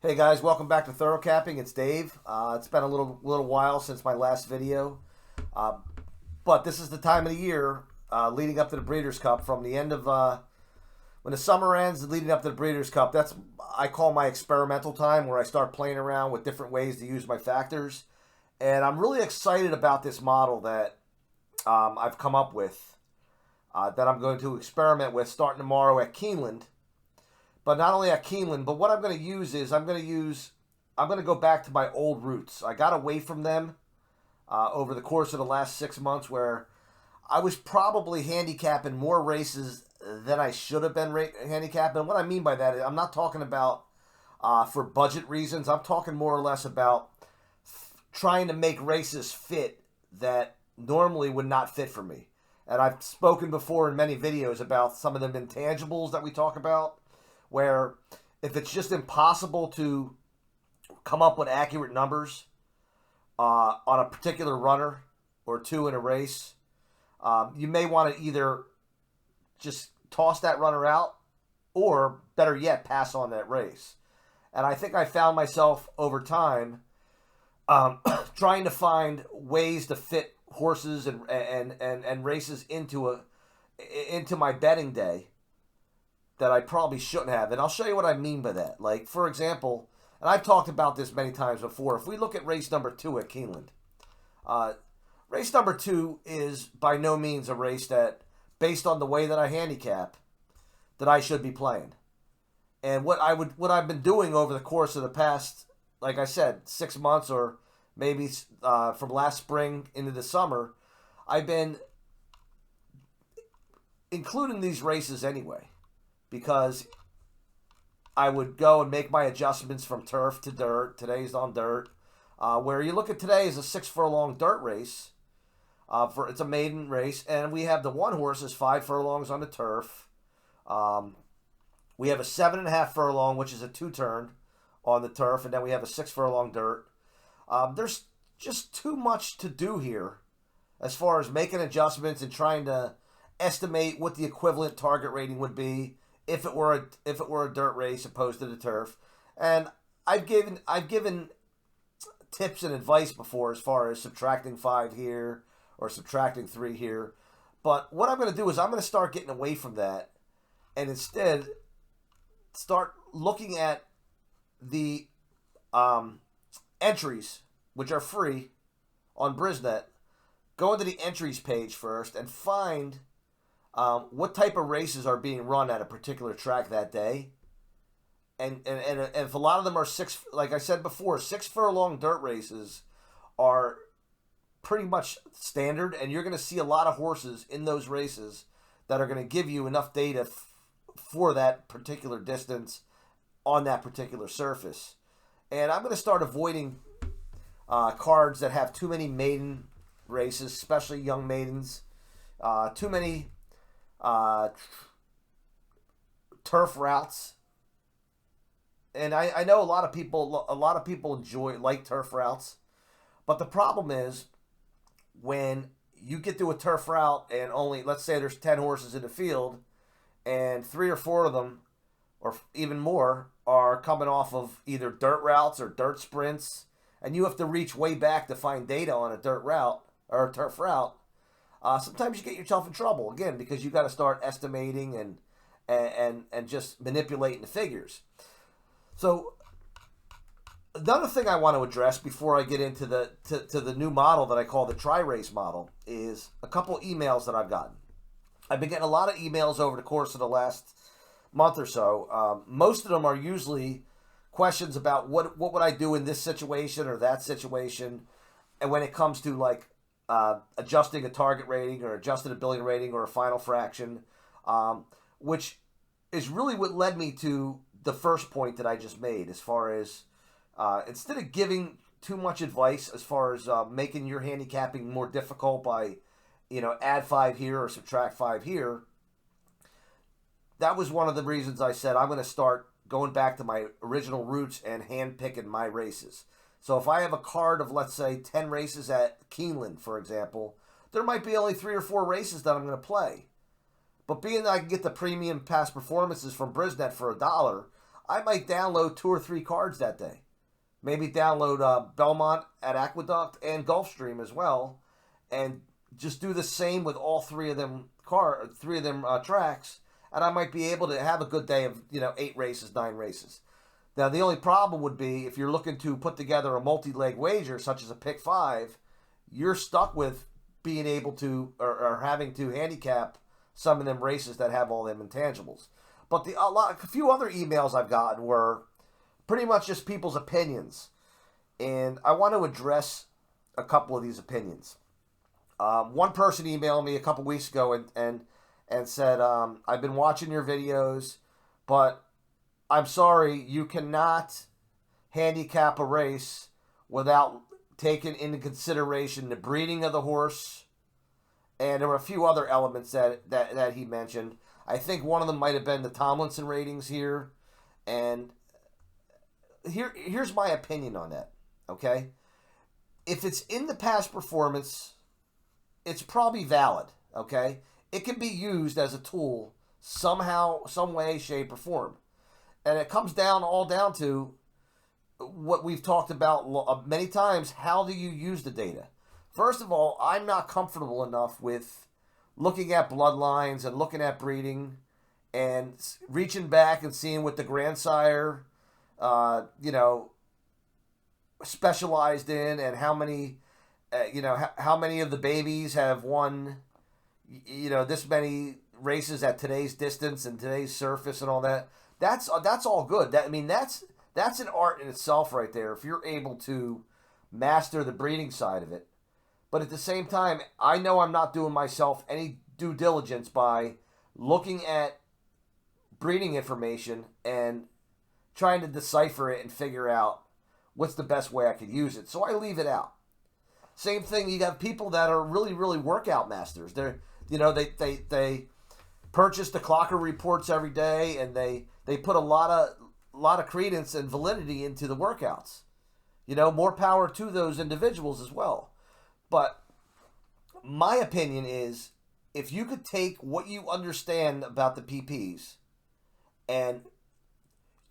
Hey guys, welcome back to Thorough Capping. It's Dave. It's been a little while since my last video, uh, but this is the time of the year leading up to the Breeders' Cup. From the end of when the summer ends, and leading up to the Breeders' Cup, that's I call my experimental time, where I start playing around with different ways to use my factors. And I'm really excited about this model that I've come up with, that I'm going to experiment with starting tomorrow at Keeneland. But not only at Keeneland, but what I'm going to use is I'm going to go back to my old roots. I got away from them over the course of the last 6 months, where I was probably handicapping more races than I should have been handicapping. And what I mean by that is I'm not talking about for budget reasons. I'm talking more or less about trying to make races fit that normally would not fit for me. And I've spoken before in many videos about some of the intangibles that we talk about, where if it's just impossible to come up with accurate numbers on a particular runner or two in a race, you may want to either just toss that runner out, or better yet, pass on that race. And I think I found myself over time trying to find ways to fit horses and races into my betting day that I probably shouldn't have. And I'll show you what I mean by that. Like, for example, and I've talked about this many times before, if we look at race number 2 at Keeneland, race number 2 is by no means a race that, based on the way that I handicap, that I should be playing. And what I've been doing over the course of the past, like I said, 6 months, or maybe from last spring into the summer, I've been including these races anyway, because I would go and make my adjustments from turf to dirt. Today's on dirt. Where you look at today is a 6 furlong dirt race. It's a maiden race, and we have the one horse is 5 furlongs on the turf. We have a 7.5 furlong, which is a 2-turn on the turf, and then we have a 6 furlong dirt. There's just too much to do here as far as making adjustments and trying to estimate what the equivalent target rating would be if it were a dirt race opposed to the turf. And I've given tips and advice before as far as subtracting 5 here or subtracting 3 here. But what I'm going to do is I'm going to start getting away from that, and instead start looking at the entries, which are free on Brisnet. Go into the entries page first and find what type of races are being run at a particular track that day. And if a lot of them are like I said before, 6 furlong dirt races are pretty much standard, and you're going to see a lot of horses in those races that are going to give you enough data for that particular distance on that particular surface. And I'm going to start avoiding cards that have too many maiden races, especially young maidens, too many turf routes. And I know a lot of people like turf routes, but the problem is when you get to a turf route and only, let's say there's 10 horses in the field, and 3 or 4 of them, or even more, are coming off of either dirt routes or dirt sprints, and you have to reach way back to find data on a dirt route or a turf route. Sometimes you get yourself in trouble again, because you got to start estimating and just manipulating the figures. So another thing I want to address before I get into the new model that I call the tri-race model is a couple emails that I've gotten. I've been getting a lot of emails over the course of the last month or so. Most of them are usually questions about what would I do in this situation or that situation, and when it comes to like adjusting a target rating or adjusting a billing rating or a final fraction, which is really what led me to the first point that I just made, as far as instead of giving too much advice as far as making your handicapping more difficult by, add 5 here or subtract 5 here. That was one of the reasons I said I'm going to start going back to my original roots and hand picking my races. So if I have a card of, let's say, 10 races at Keeneland, for example, there might be only 3 or 4 races that I'm going to play. But being that I can get the premium past performances from Brisnet for $1, I might download 2 or 3 cards that day. Maybe download Belmont at Aqueduct and Gulfstream as well, and just do the same with all 3 of them tracks, and I might be able to have a good day of 8 races, 9 races. Now the only problem would be if you're looking to put together a multi-leg wager such as a pick 5, you're stuck with being able to or having to handicap some of them races that have all them intangibles. But a few other emails I've gotten were pretty much just people's opinions, and I want to address a couple of these opinions. One person emailed me a couple weeks ago and said, I've been watching your videos, but I'm sorry, you cannot handicap a race without taking into consideration the breeding of the horse, and there were a few other elements that he mentioned. I think one of them might have been the Tomlinson ratings here, and here's my opinion on that, okay? If it's in the past performance, it's probably valid, okay? It can be used as a tool somehow, some way, shape, or form. And it comes all down to what we've talked about many times. How do you use the data? First of all, I'm not comfortable enough with looking at bloodlines and looking at breeding and reaching back and seeing what the grandsire specialized in, and how many, how many of the babies have won, this many races at today's distance and today's surface and all that. That's all good. That's an art in itself right there, if you're able to master the breeding side of it. But at the same time, I know I'm not doing myself any due diligence by looking at breeding information and trying to decipher it and figure out what's the best way I could use it. So I leave it out. Same thing, you have people that are really, really workout masters. They purchase the Clocker reports every day, and they put a lot of credence and validity into the workouts. More power to those individuals as well. But my opinion is, if you could take what you understand about the PPs and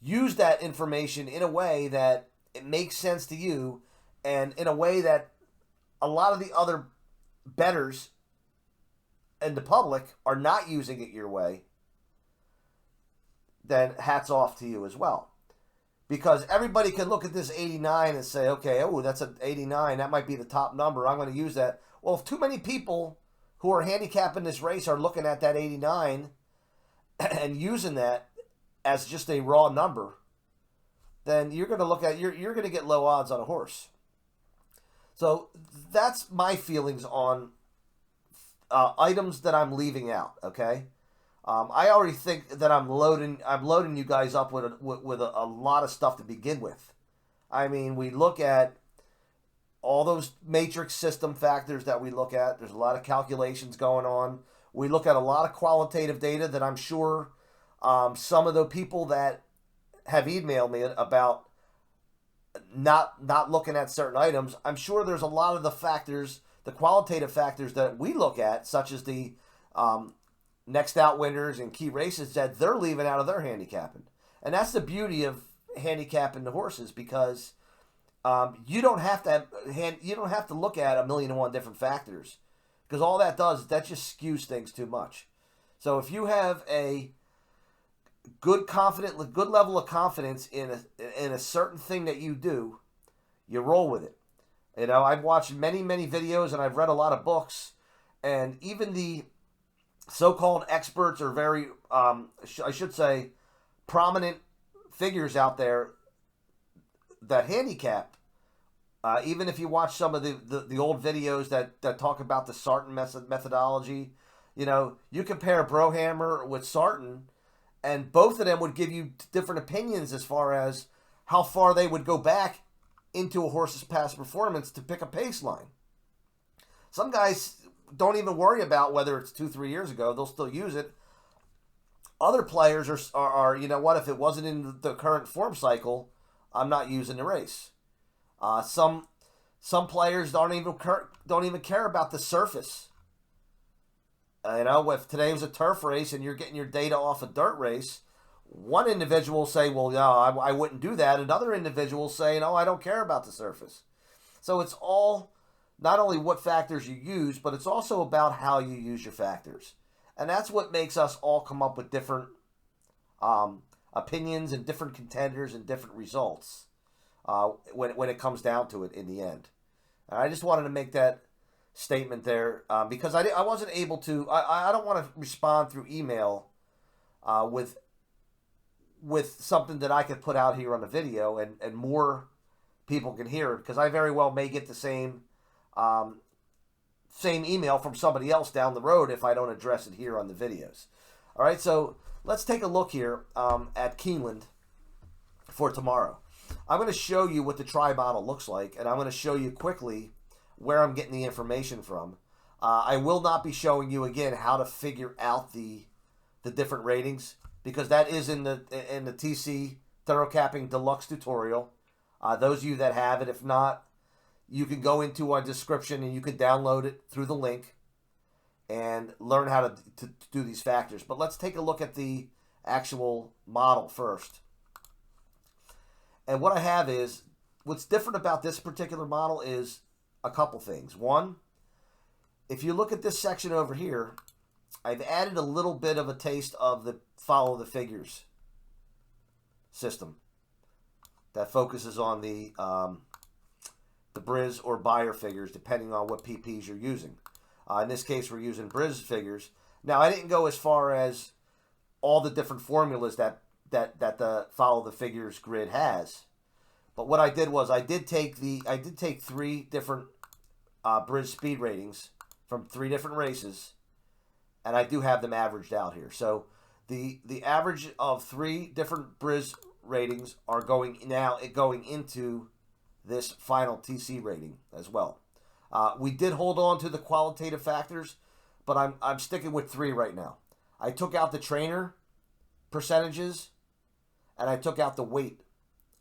use that information in a way that it makes sense to you, and in a way that a lot of the other bettors and the public are not using it your way, then hats off to you as well. Because everybody can look at this 89 and say, okay, that's an 89, that might be the top number, I'm going to use that. Well, if too many people who are handicapping this race are looking at that 89 and using that as just a raw number, then you're going to you're going to get low odds on a horse. So that's my feelings on items that I'm leaving out. Okay, I already think that I'm loading you guys up with a lot of stuff to begin with. I mean, we look at all those matrix system factors that we look at. There's a lot of calculations going on. We look at a lot of qualitative data that I'm sure some of the people that have emailed me about not looking at certain items, I'm sure there's a lot of the factors, the qualitative factors that we look at, such as the next out winners and key races, that they're leaving out of their handicapping. And that's the beauty of handicapping the horses, because you don't have to look at 1,000,001 different factors, because all that does is that just skews things too much. So if you have a good level of confidence in a certain thing that you do, you roll with it. I've watched many videos and I've read a lot of books, and even the so-called experts are very, I should say, prominent figures out there that handicap. Even if you watch some of the old videos that talk about the Sarton methodology, you compare Brohammer with Sarton, and both of them would give you different opinions as far as how far they would go back into a horse's past performance to pick a pace line. Some guys don't even worry about whether it's 2-3 years ago. They'll still use it. Other players are if it wasn't in the current form cycle, I'm not using the race. Some players don't even care about the surface. If today was a turf race and you're getting your data off a dirt race, One individual will say, well, no, I wouldn't do that. Another individual will say, no, I don't care about the surface. So it's all not only what factors you use, but it's also about how you use your factors. And that's what makes us all come up with different opinions and different contenders and different results when it comes down to it in the end. And I just wanted to make that statement there because I wasn't able to. I don't want to respond through email with something that I could put out here on the video and more people can hear it, because I very well may get the same email from somebody else down the road if I don't address it here on the videos. All right, so let's take a look here at Keeneland for tomorrow. I'm going to show you what the tri-model looks like, and I'm going to show you quickly where I'm getting the information from. I will not be showing you again how to figure out the different ratings, because that is in the TC Thorough Capping Deluxe tutorial. Those of you that have it, if not, you can go into our description and you can download it through the link and learn how to do these factors. But let's take a look at the actual model first. And what I have is, what's different about this particular model is a couple things. One, if you look at this section over here, I've added a little bit of a taste of the follow the figures system that focuses on the Briz or buyer figures, depending on what PPs you're using. In this case, we're using Briz figures. Now, I didn't go as far as all the different formulas that the follow the figures grid has, but what I did was I did take 3 different Briz speed ratings from 3 different races, and I do have them averaged out here. So the average of 3 different Briz ratings are going into this final TC rating as well. We did hold on to the qualitative factors, but I'm sticking with 3 right now. I took out the trainer percentages, and I took out the weight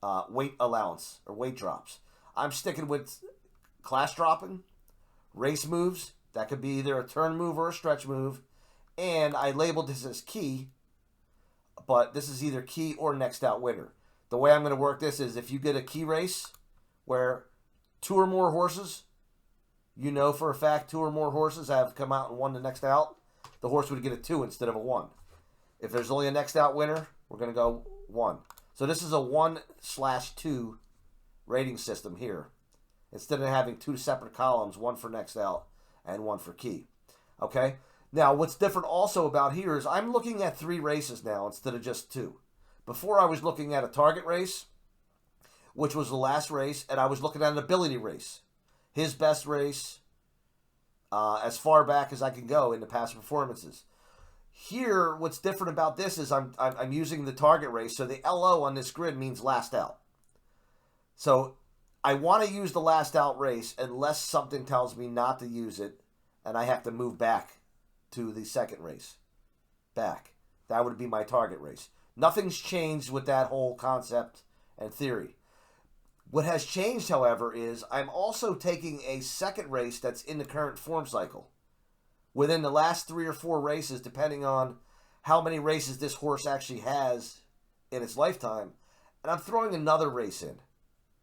allowance or weight drops. I'm sticking with class dropping, race moves. That could be either a turn move or a stretch move, and I labeled this as key, but this is either key or next out winner. The way I'm going to work this is, if you get a key race where 2 or more horses, you know for a fact 2 or more horses have come out and won the next out, the horse would get a 2 instead of a 1. If there's only a next out winner, we're going to go 1. So this is a 1/2 rating system here, instead of having 2 separate columns, 1 for next out and 1 for key. Okay? Now, what's different also about here is I'm looking at 3 races now instead of just 2. Before, I was looking at a target race, which was the last race, and I was looking at an ability race. His best race as far back as I can go in the past performances. Here, what's different about this is I'm using the target race, so the LO on this grid means last out. So I want to use the last out race unless something tells me not to use it, and I have to move back to the second race. Back. That would be my target race. Nothing's changed with that whole concept and theory. What has changed, however, is I'm also taking a second race that's in the current form cycle. Within the last 3 or 4 races, depending on how many races this horse actually has in its lifetime, and I'm throwing another race in.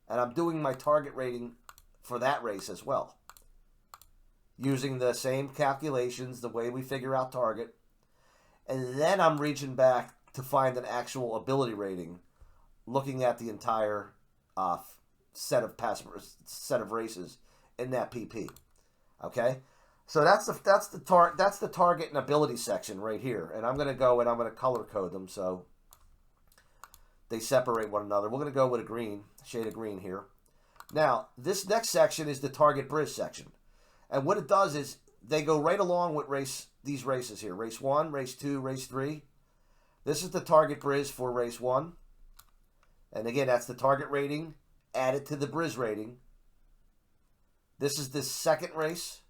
And I'm doing my target rating for that race as well, using the same calculations, the way we figure out target. And then I'm reaching back to find an actual ability rating, looking at the entire set of races in that PP. Okay, so that's the target and ability section right here. And I'm going to go and I'm going to color code them so they separate one another. We're going to go with a green, shade of green here. Now, this next section is the target Briz section. And what it does is they go right along with these races here. Race 1, race 2, race 3. This is the target Briz for race 1. And again, that's the target rating added to the Briz rating. This is the second race,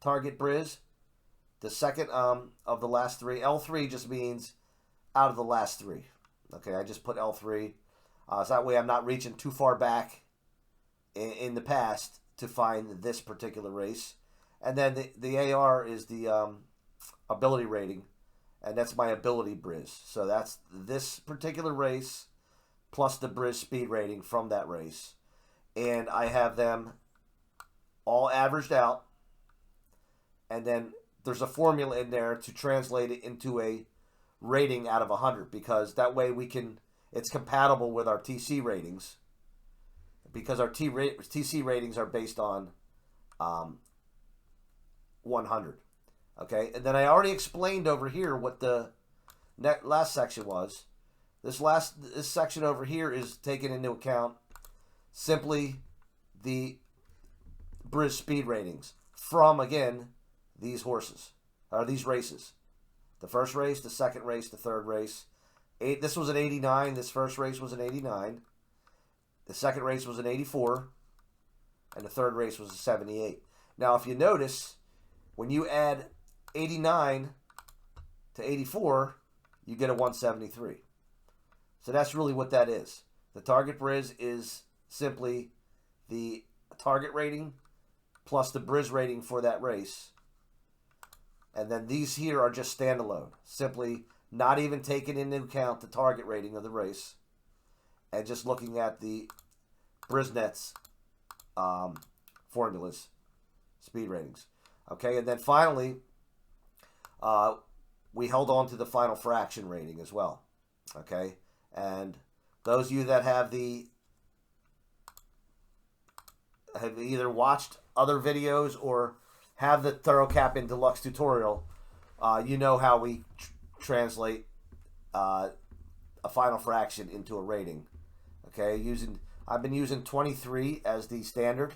target Briz. The second of the last 3. L3 just means out of the last 3. Okay, I just put L3. So that way I'm not reaching too far back in the past to find this particular race. And then the AR is the ability rating. and that's my ability Briz. So that's this particular race plus the Briz speed rating from that race. And I have them all averaged out, and then there's a formula in there to translate it into a rating out of 100, because that way it's compatible with our TC ratings, because our TC ratings are based on 100. Okay, and then I already explained over here what the last section was. This section over here is taking into account simply the Briz speed ratings from, again, these horses, or these races. The first race, the second race, the third race. This was an 89. This first race was an 89. The second race was an 84. And the third race was a 78. Now, if you notice, when you add 89 to 84, you get a 173. So that's really what that is. The target Briz is simply the target rating plus the Briz rating for that race. And then these here are just standalone, simply not even taking into account the target rating of the race, and just looking at the BrizNet's formulas, speed ratings. Okay, and then finally, we held on to the final fraction rating as well. Okay, and those of you that have either watched other videos or have the Thorough Capping Deluxe tutorial, you know how we translate a final fraction into a rating. Okay, I've been using 23 as the standard.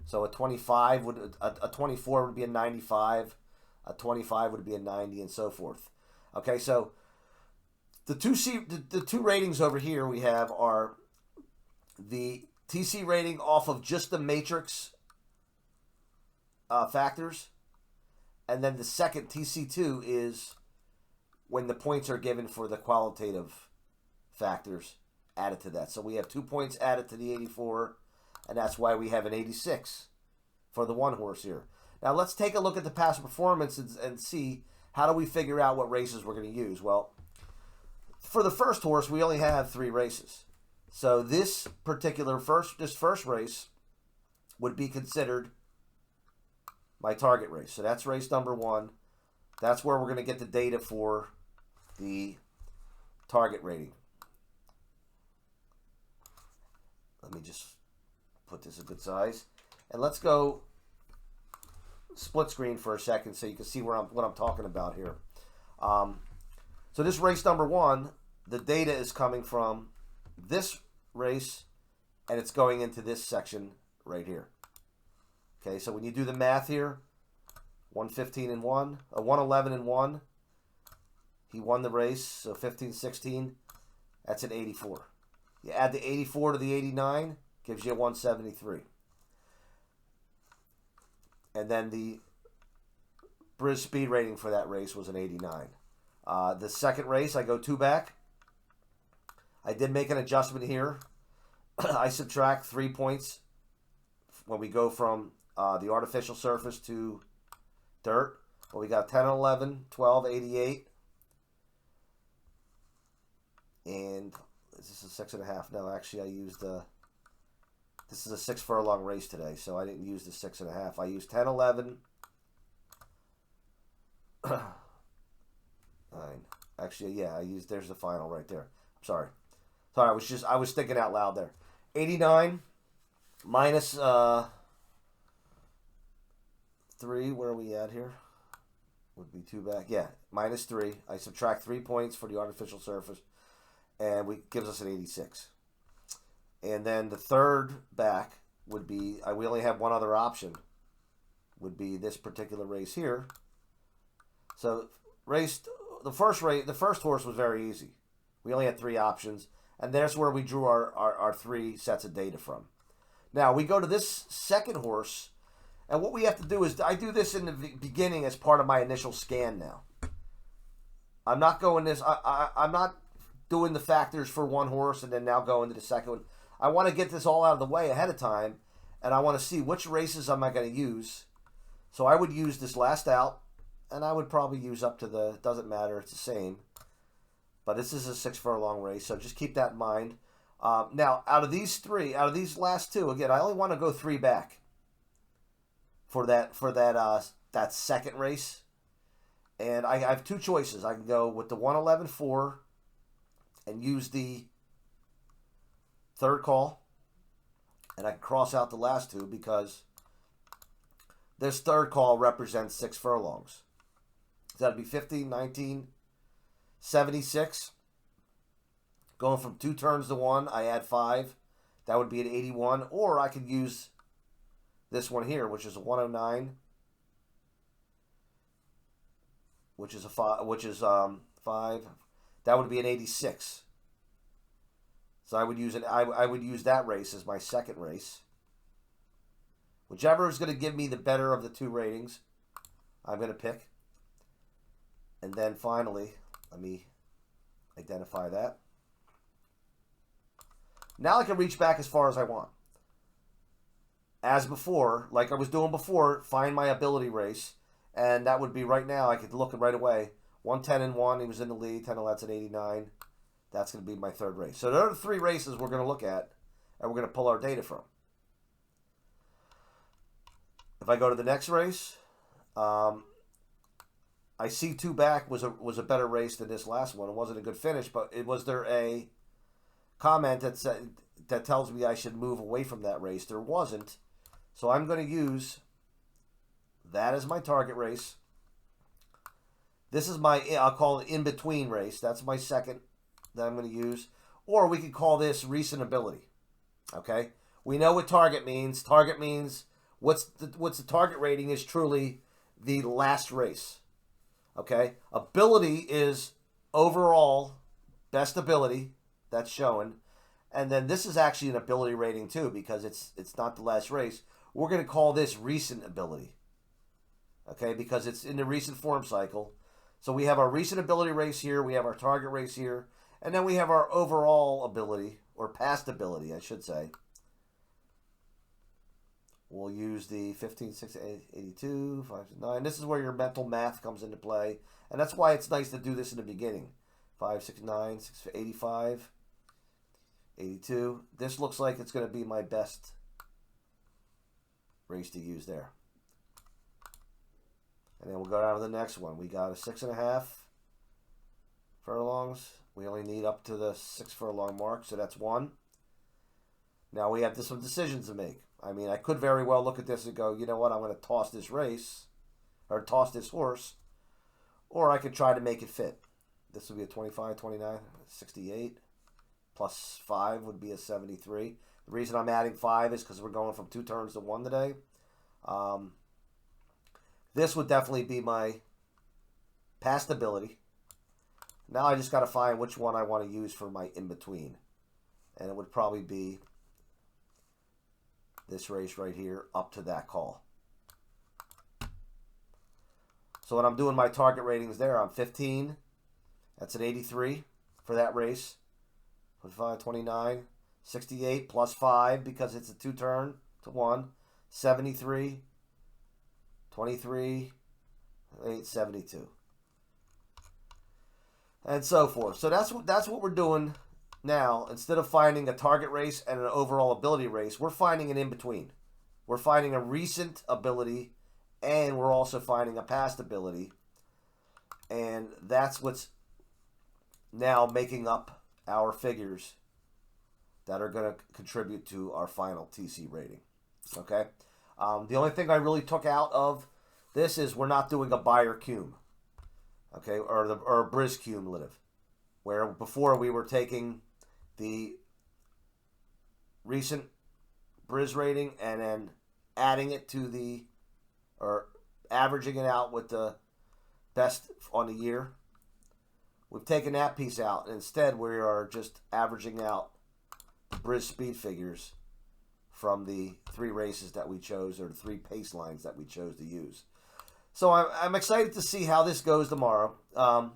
So a 25 a 24 would be a 95, a 25 would be a 90, and so forth. Okay, so the two ratings over here we have are the TC rating off of just the matrix factors, and then the second TC2 is when the points are given for the qualitative factors added to that. So we have 2 points added to the 84, and that's why we have an 86 for the one horse here. Now let's take a look at the past performance and see how do we figure out what races we're going to use. Well, for the first horse, we only have 3 races. So this particular first race would be considered my target race. So that's race number 1. That's where we're going to get the data for the target rating. Let me just put this a good size. And let's go split screen for a second so you can see what I'm talking about here. So this race number 1, the data is coming from this race, and it's going into this section right here. Okay, so when you do the math here, 115 and 1, 111 and 1, he won the race, so 15-16, that's an 84. You add the 84 to the 89, gives you a 173. And then the Briz speed rating for that race was an 89. The second race, I go 2 back. I did make an adjustment here. I subtract 3 points when we go from the artificial surface to dirt. Well, we got 10, 11, 12, 88. And is this a 6.5? No, actually I used this is a 6 furlong race today, so I didn't use the 6.5. I used 10, 11, 9. Actually, yeah, there's the final right there. Sorry, I was thinking out loud there. 89 minus 3. Where are we at here? Would be 2 back. Yeah, minus 3. I subtract 3 points for the artificial surface, and gives us an 86. And then the third back would be, we only have one other option, would be this particular race here. So the first horse was very easy. We only had 3 options, and there's where we drew our 3 sets of data from. Now we go to this second horse, and what we have to do is, I do this in the beginning as part of my initial scan now. I'm not going this, I'm not doing the factors for one horse and then now going to the second one. I want to get this all out of the way ahead of time, and I want to see which races am I going to use. So I would use this last out, and I would probably use up to the, doesn't matter, it's the same. But this is a 6 furlong race, so just keep that in mind. Now, out of these last two, again, I only want to go 3 back for that second race. And I have 2 choices. I can go with the 111.4 and use the third call. And I can cross out the last 2 because this third call represents 6 furlongs. So that'd be 15, 19, 76. Going from 2 turns to 1, I add 5. That would be an 81. Or I could use this one here, which is a 109. Which is 5. That would be an 86. So I would use I would use that race as my second race. Whichever is going to give me the better of the 2 ratings, I'm going to pick. And then finally, let me identify that. Now I can reach back as far as I want. As before, like I was doing before, find my ability race. And that would be right now, I could look at right away. 110 and 1, he was in the lead. 10 and that's an 89. That's going to be my third race. So there are the 3 races we're going to look at, and we're going to pull our data from. If I go to the next race, I see 2 back was a better race than this last one. It wasn't a good finish, but was there a comment that tells me I should move away from that race? There wasn't. So I'm going to use that as my target race. This is my, I'll call it in-between race. That's my second that I'm going to use. Or we could call this recent ability. Okay? We know what target means. Target means what's the target rating is truly the last race. Okay? Ability is overall best ability. That's showing. And then this is actually an ability rating too because it's not the last race. We're going to call this recent ability. Okay, because it's in the recent form cycle. So we have our recent ability race here. We have our target race here. And then we have our overall ability, or past ability, I should say. We'll use the 15, 6, 82, 5, 9. This is where your mental math comes into play. And that's why it's nice to do this in the beginning. 5, 6, 9, 6, 85, 82. This looks like it's going to be my best race to use there. And then we'll go down to the next one. We got a 6.5 furlongs. We only need up to the 6 furlong mark, so that's 1. Now we have some decisions to make. I mean, I could very well look at this and go, you know what, I'm going to toss this race, or toss this horse, or I could try to make it fit. This would be a 25, 29, 68, plus 5 would be a 73. The reason I'm adding 5 is because we're going from 2 turns to 1 today. This would definitely be my past ability. Now I just got to find which one I want to use for my in-between. And it would probably be this race right here up to that call. So when I'm doing my target ratings there, I'm 15. That's an 83 for that race. 25, 29, 68 plus 5 because it's a 2 turn to 1. 73. 23, 8, 72, and so forth. So that's what we're doing now. Instead of finding a target race and an overall ability race, we're finding an in-between. We're finding a recent ability, and we're also finding a past ability. And that's what's now making up our figures that are going to contribute to our final TC rating. Okay? The only thing I really took out of this is we're not doing a Bayer cum, okay, or a Briz cumulative, where before we were taking the recent Briz rating and then adding it to or averaging it out with the best on the year. We've taken that piece out, and instead we are just averaging out Briz speed figures from the 3 races that we chose, or the 3 pace lines that we chose to use. So I'm excited to see how this goes tomorrow. I'm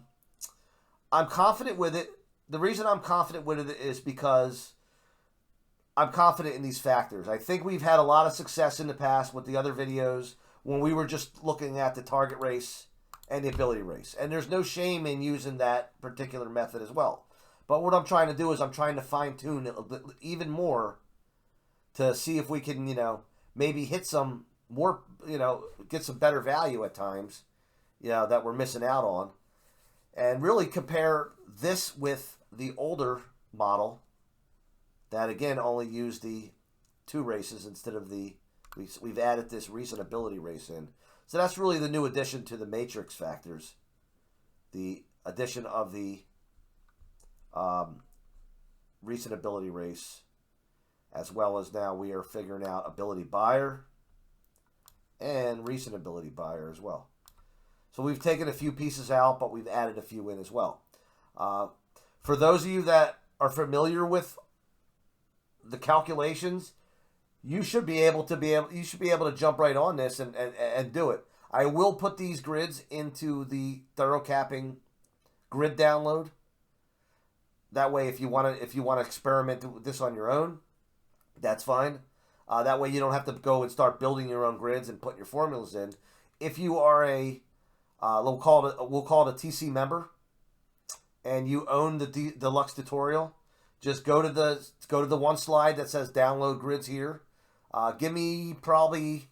confident with it. The reason I'm confident with it is because I'm confident in these factors. I think we've had a lot of success in the past with the other videos when we were just looking at the target race and the ability race. And there's no shame in using that particular method as well. But what I'm trying to do is I'm trying to fine-tune it even more to see if we can, maybe hit some more, get some better value at times, that we're missing out on. And really compare this with the older model that, again, only used the 2 races instead of we've added this recent ability race in. So that's really the new addition to the matrix factors. The addition of the recent ability race, as well as now we are figuring out ability buyer and recent ability buyer as well. So we've taken a few pieces out, but we've added a few in as well. For those of you that are familiar with the calculations, you should be able to jump right on this and do it. I will put these grids into the thorough capping grid download. That way, if you want to experiment with this on your own, that's fine. That way, you don't have to go and start building your own grids and putting your formulas in. If you are we'll call it a TC member, and you own the deluxe tutorial, just go to the one slide that says download grids here. Give me probably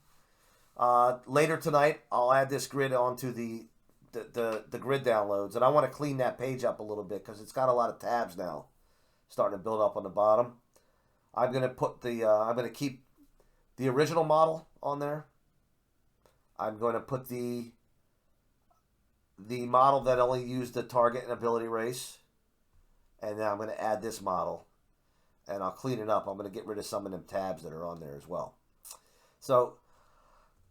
later tonight. I'll add this grid onto the grid downloads, and I want to clean that page up a little bit because it's got a lot of tabs now, starting to build up on the bottom. I'm gonna keep the original model on there. I'm going to put the model that only used the target and ability race, and now I'm going to add this model, and I'll clean it up. I'm going to get rid of some of them tabs that are on there as well. So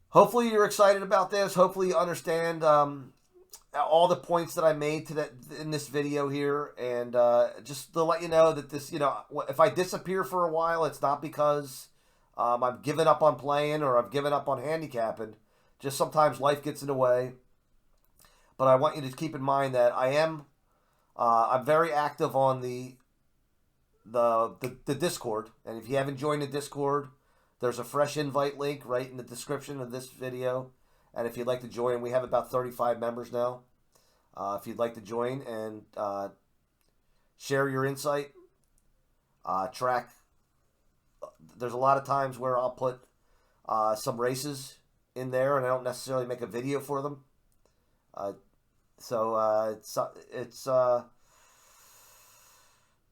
hopefully you're excited about this. Hopefully you understand all the points that I made in this video here, and just to let you know that this, if I disappear for a while, it's not because I've given up on playing or I've given up on handicapping. Just sometimes life gets in the way. But I want you to keep in mind that I'm very active on the Discord, and if you haven't joined the Discord, there's a fresh invite link right in the description of this video. And if you'd like to join, we have about 35 members now. If you'd like to join and share your insight, track. There's a lot of times where I'll put some races in there, and I don't necessarily make a video for them.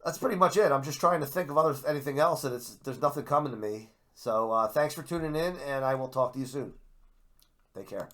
That's pretty much it. I'm just trying to think of anything else, and there's nothing coming to me. So thanks for tuning in, and I will talk to you soon. Take care.